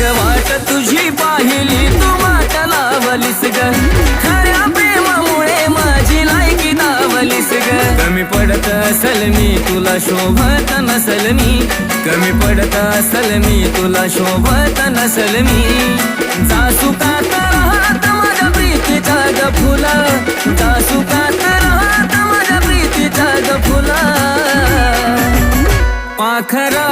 वाट तुझी पाहिली तू वाट लावलीस ग खऱ्या प्रेमामुळे माझी लायकी दावलीस ग कमी पडत असल मी तुला शोभत नसल मी कमी पडत असल मी तुला शोभत नसल मी जासुकात राहत माझ्या प्रीतीच्या ग फुला जासुकात राहत माझ्या प्रीतीच्या ग फुला पाखरा